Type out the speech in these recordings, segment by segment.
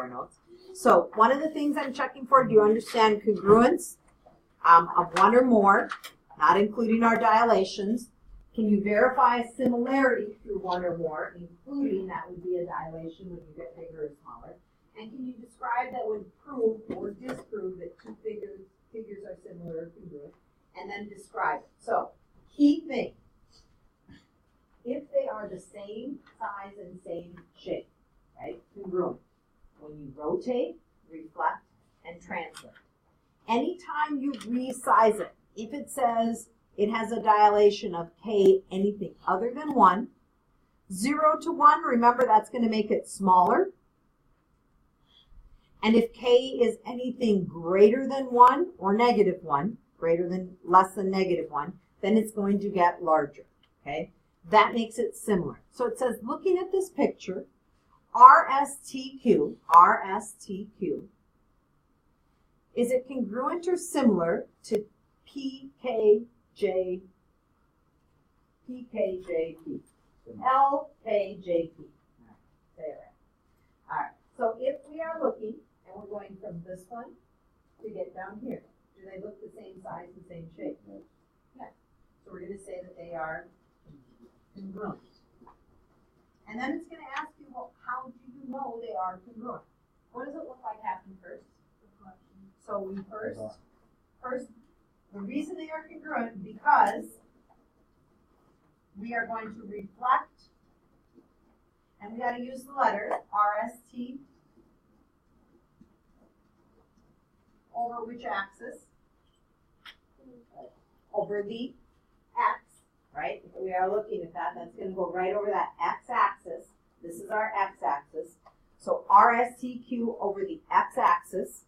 our notes. So one of the things I'm checking for, do you understand congruence of one or more, not including our dilations? Can you verify a similarity through one or more, including that would be a dilation when you get bigger or smaller? And can you describe that would prove or disprove that two figures are similar or congruent? And then describe it. So, key thing, if they are the same size and same shape, right, congruent, when you rotate, reflect, and translate. Anytime you resize it, if it says it has a dilation of K, anything other than 1, 0 to 1, remember that's going to make it smaller. And if K is anything greater than 1 or negative 1, less than negative 1, then it's going to get larger, okay? That makes it similar. So it says, looking at this picture, RSTQ, is it congruent or similar to PKJP, LKJP? Say it right. All right. So if we are looking, and we're going from this one to get down here, do they look the same size and same shape? Yeah. So we're going to say that they are congruent. And then it's going to ask you, well, how do you know they are congruent? What does it look like happened first? So we first, the reason they are congruent, because we are going to reflect, and we got to use the letter RST over which axis? Over the X, right? If we are looking at that, that's going to go right over that X-axis. This is our X-axis. So RSTQ over the X-axis.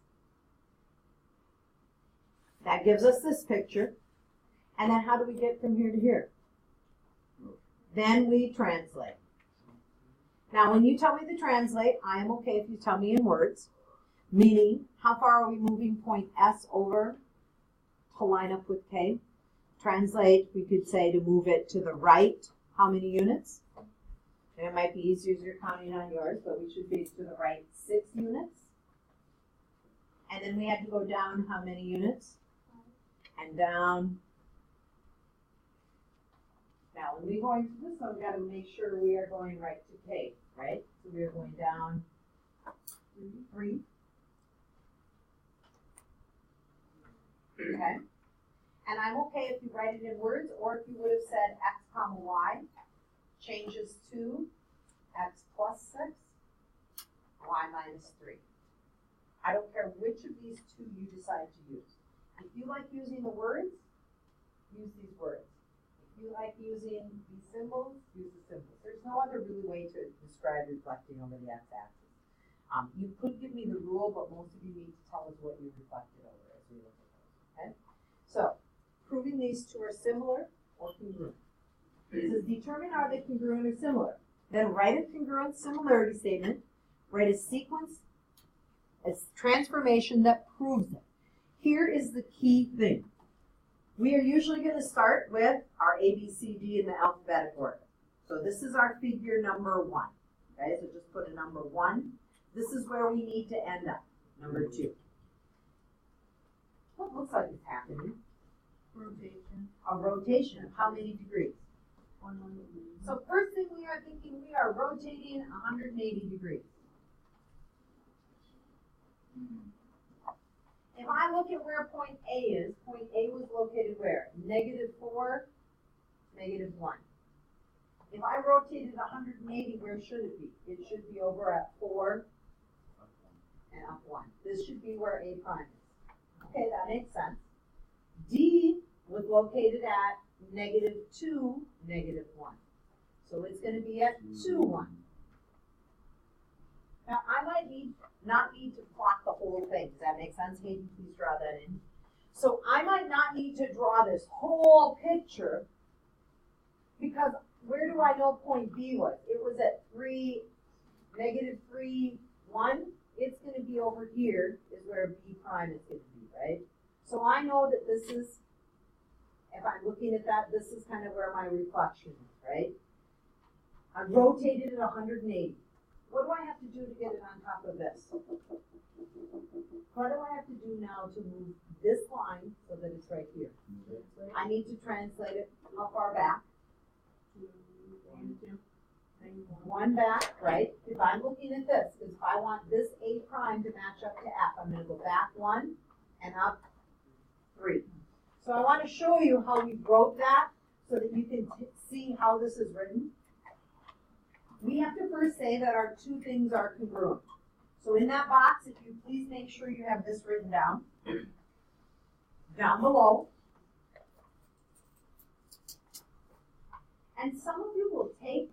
That gives us this picture. And then how do we get from here to here? Then we translate. Now, when you tell me to translate, I am okay if you tell me in words. Meaning, how far are we moving point S over to line up with K? Translate, we could say to move it to the right, how many units? And it might be easier as you're counting on yours, but we should be to the right 6 units. And then we had to go down how many units? And down. Now, when we go into this one, we've got to make sure we are going right to K, right? So we are going down 3. Okay? And I'm okay if you write it in words, or if you would have said X comma Y changes to X plus 6, Y minus 3. I don't care which of these two you decide to use. If you like using the words, use these words. If you like using these symbols, use the symbols. There's no other really way to describe reflecting over the X-axis. You could give me the rule, but most of you need to tell us what you reflected over as we look at those. Okay? So, proving these two are similar or congruent. It says determine are they congruent or similar. Then write a congruent similarity statement. Write a sequence, a transformation that proves it. Here is the key thing. We are usually going to start with our A, B, C, D in the alphabetic order. So this is our figure number 1. Okay, so just put a number 1. This is where we need to end up. Number 2. What looks like it's happening? Rotation. A rotation of how many degrees? 180. So first thing we are thinking, we are rotating 180 degrees. If I look at where point A is, point A was located where? -4, -1. If I rotated 180, where should it be? It should be over at 4 and up 1. This should be where A prime is. Okay, that makes sense. D was located at -2, -1. So it's going to be at 2, 1. Now, I might not need to plot the whole thing. Does that make sense? Hayden, please draw that in. So I might not need to draw this whole picture, because where do I know point B was? It was at -3, 1. It's going to be over here is where B prime is going to be, right? So I know that this is, if I'm looking at that, this is kind of where my reflection is, right? I rotated at 180. what do I have to do to get it on top of this? What do I have to do now to move this line so that it's right here? I need to translate it how far back? One back, right? If I'm looking at this, because if I want this A prime to match up to F, I'm going to go back 1 and up 3. So I want to show you how we wrote that so that you can see how this is written. We have to first say that our two things are congruent. So in that box, if you please make sure you have this written down. Down below. And some of you will take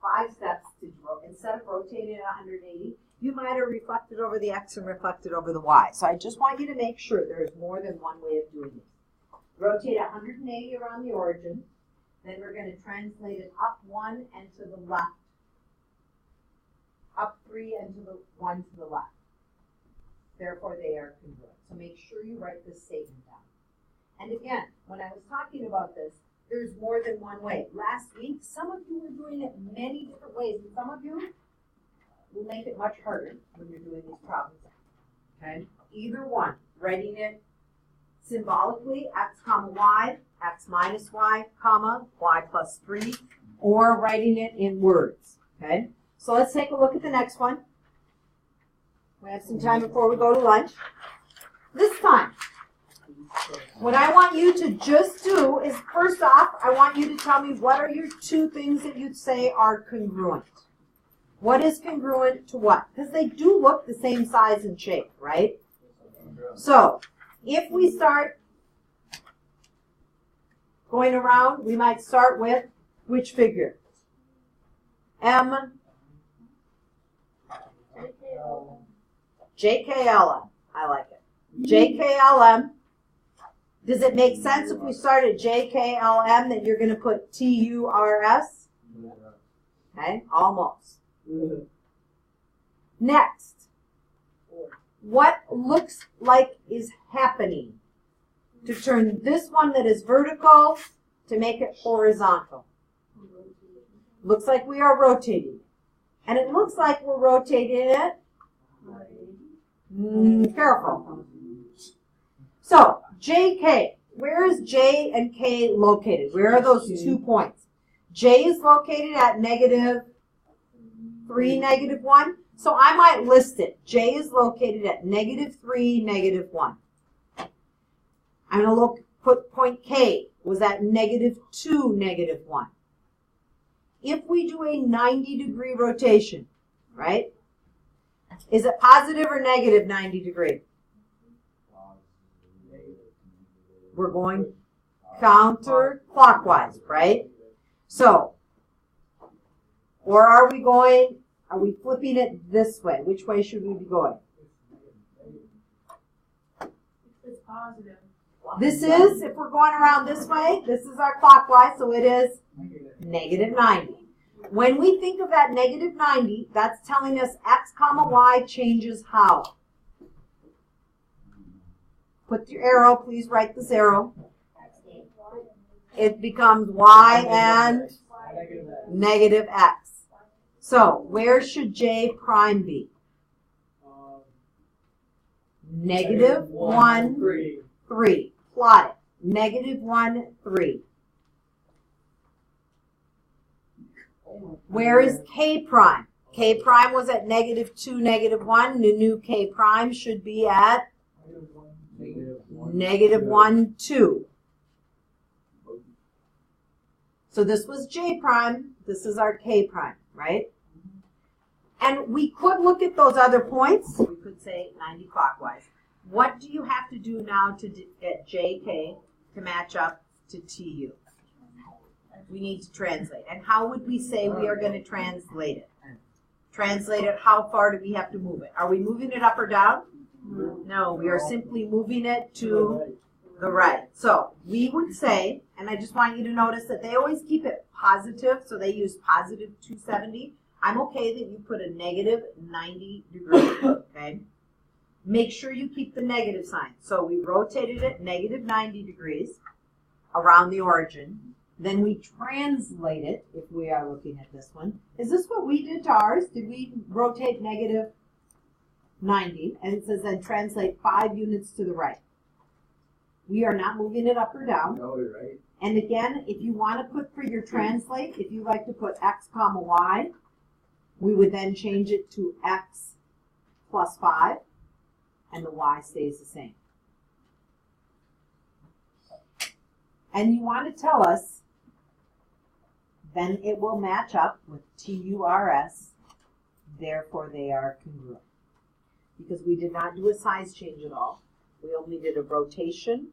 5 steps to instead of rotating it 180, you might have reflected over the X and reflected over the Y. So I just want you to make sure there's more than one way of doing this. Rotate 180 around the origin. Then we're going to translate it up 1 and to the left. Up 3 and to the 1 to the left. Therefore, they are congruent. So make sure you write this statement down. And again, when I was talking about this, there's more than one way. Last week, some of you were doing it many different ways, and some of you will make it much harder when you're doing these problems. Okay? Either one, writing it symbolically, x comma y, x minus y, comma, y plus 3, or writing it in words. Okay? So let's take a look at the next one. We have some time before we go to lunch. This time, what I want you to just do is, first off, I want you to tell me what are your two things that you'd say are congruent. What is congruent to what? Because they do look the same size and shape, right? So, if we start going around, we might start with which figure? M. JKLM. I like it. JKLM. Does it make sense if we start at JKLM that you're going to put TURS? Okay, almost. Next, what looks like is happening to turn this one that is vertical to make it horizontal? Looks like we are rotating it. And it looks like we're rotating it. Careful. So, JK, where is J and K located? Where are those 2 points? J is located at -3, -1. So I might list it. J is located at -3, -1. I'm going to put point K was at -2, -1. If we do a 90-degree rotation, right? Is it positive or negative 90 degree? We're going counterclockwise, right? So, or are we flipping it this way? Which way should we be going? It's positive. This is, if we're going around this way, this is our clockwise, so it is -90. When we think of that -90, that's telling us x comma y changes how? Put your arrow, please write this arrow. It becomes y and -x. So, where should J prime be? -1, 3. Plot it. -1, 3. Where is K prime? K prime was at -2, -1. The new K prime should be at -1, 2. So this was J prime. This is our K prime, right? And we could look at those other points. We could say 90 clockwise. What do you have to do now to get JK to match up to TU? We need to translate. And how would we say we are going to translate it? Translate it, how far do we have to move it? Are we moving it up or down? No, we are simply moving it to the right. So we would say, and I just want you to notice that they always keep it positive, so they use positive 270. I'm okay that you put a -90 degree, okay? Make sure you keep the negative sign. So we rotated it -90 degrees around the origin. Then we translate it, if we are looking at this one. Is this what we did to ours? Did we rotate negative 90? And it says then translate 5 units to the right. We are not moving it up or down. No, you're right. And again, if you want to put for your translate, if you like to put x comma y, we would then change it to x plus 5, and the y stays the same. And you want to tell us, then it will match up with TURS, therefore they are congruent. Because we did not do a size change at all. We only did a rotation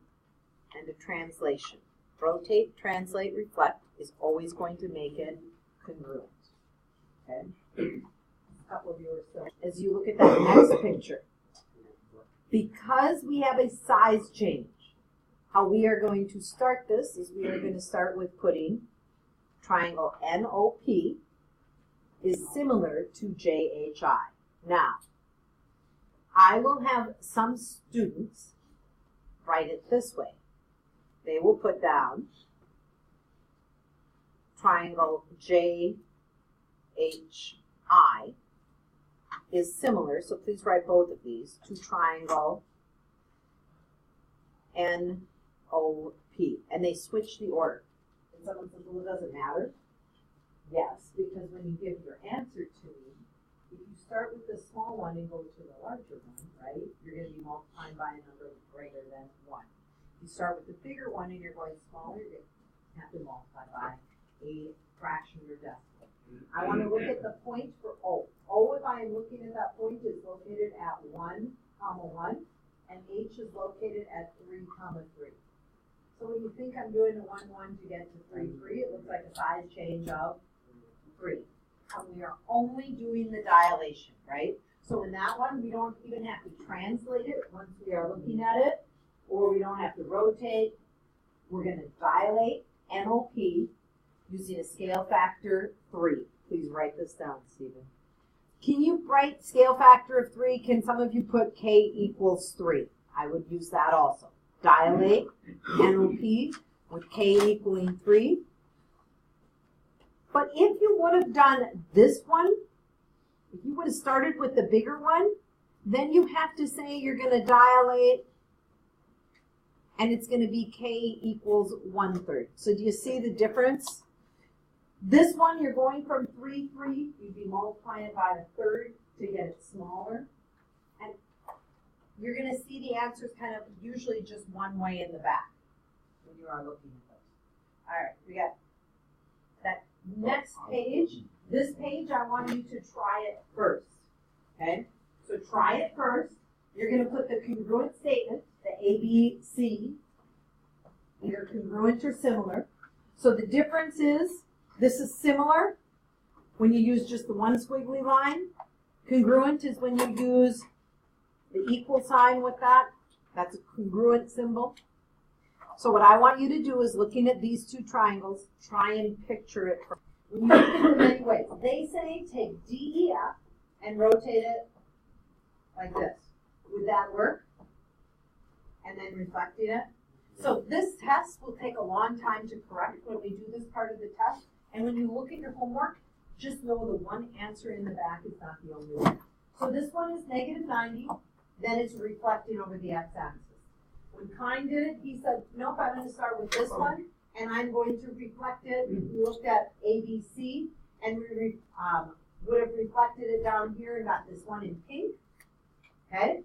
and a translation. Rotate, translate, reflect is always going to make it congruent. Okay? A couple of you are still. As you look at that next picture, because we have a size change, how we are going to start this is we are going to start with putting triangle NOP is similar to JHI. Now, I will have some students write it this way. They will put down triangle JHI is similar, so please write both of these, to triangle NOP. And they switch the order. And someone says, well, it doesn't matter. Yes, because when you give your answer to me, if you start with the small one and go to the larger one, right, you're going to be multiplying by a number greater than 1. If you start with the bigger one and you're going smaller, you're going to have to multiply by a fraction or decimal. I want to look at the point for O. O, if I am looking at that point, is located at 1, 1, and H is located at 3, 3. So when you think I'm doing a 1, 1 to get to 3, 3, it looks like a size change of 3. And we are only doing the dilation, right? So in that one, we don't even have to translate it once we are looking at it, or we don't have to rotate. We're going to dilate NOP using a scale factor 3. Please write this down, Stephen. Can you write scale factor of 3? Can some of you put K equals 3? I would use that also. Dilate NOP with K equaling 3. But if you would have done this one, if you would have started with the bigger one, then you have to say you're going to dilate, and it's going to be K equals 1/3. So do you see the difference? This one, you're going from 3, 3, you'd be multiplying it by a third to get it smaller. And you're going to see the answers kind of usually just one way in the back when you are looking at those. All right, we got that next page. This page, I want you to try it first. Okay? So try it first. You're going to put the congruent statement, the ABC, either congruent or similar. So the difference is, this is similar when you use just the one squiggly line. Congruent is when you use the equal sign with that. That's a congruent symbol. So what I want you to do is, looking at these two triangles, try and picture it. When you look at them many ways. They say take DEF and rotate it like this. Would that work? And then reflecting it. So this test will take a long time to correct when we do this part of the test. And when you look at your homework, just know the one answer in the back is not the only one. So this one is negative 90, then it's reflecting over the x-axis. When Kine did it, he said, nope, I'm going to start with this one, and I'm going to reflect it. We looked at ABC, and we would have reflected it down here and got this one in pink, okay?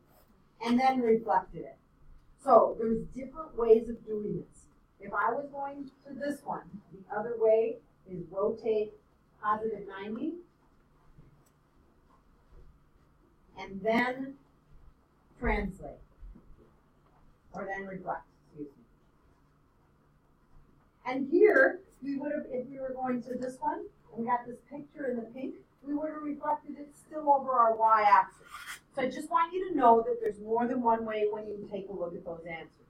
And then reflected it. So there's different ways of doing this. If I was going to this one, the other way is rotate positive 90, and then translate, or then reflect, excuse me. And here, we would have, if we were going to this one, and we got this picture in the pink, we would have reflected it still over our y-axis. So I just want you to know that there's more than one way when you take a look at those answers.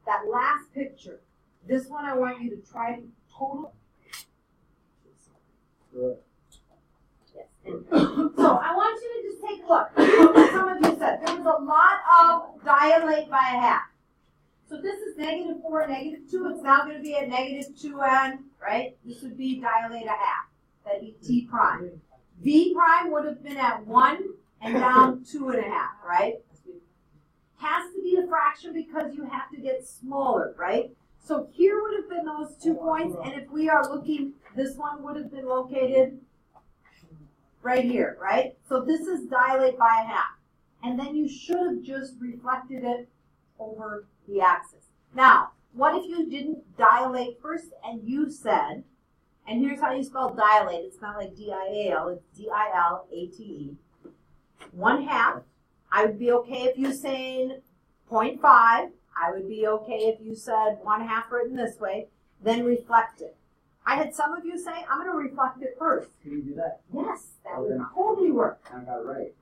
That last picture, this one I want you to try total. Yes. So I want you to just take a look. Some of you said there was a lot of dilate by a half. So this is -4, -2. It's now going to be at -2n, right? This would be dilate a half. That'd be t prime. V prime would have been at 1 and down 2.5, right? Has to be a fraction because you have to get smaller, right? So here would have been those 2 points, and if we are looking, this one would have been located right here, right? So this is dilate by a half. And then you should have just reflected it over the axis. Now, what if you didn't dilate first and you said, and here's how you spell dilate, it's not like D-I-A-L, it's D-I-L-A-T-E, 1/2. I would be okay if you saying 0.5. I would be okay if you said 1/2 written this way, then reflect it. I had some of you say, I'm going to reflect it first. Can you do that? Yes, that would totally work. I got it right.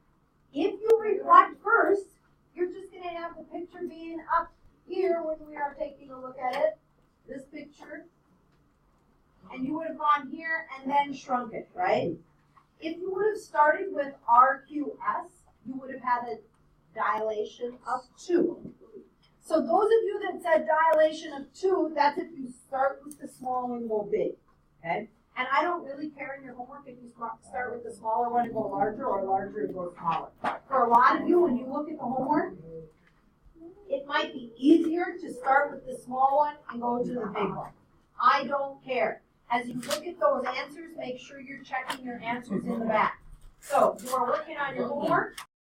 If you reflect first, you're just going to have the picture being up here when we are taking a look at it, this picture, and you would have gone here and then shrunk it, right? If you would have started with RQS, you would have had a dilation of 2. So those of you that said dilation of 2, that's if you start with the small and go big, okay? And I don't really care in your homework if you start with the smaller one and go larger or larger and go smaller. For a lot of you, when you look at the homework, it might be easier to start with the small one and go to the big one. I don't care. As you look at those answers, make sure you're checking your answers in the back. So you are working on your homework.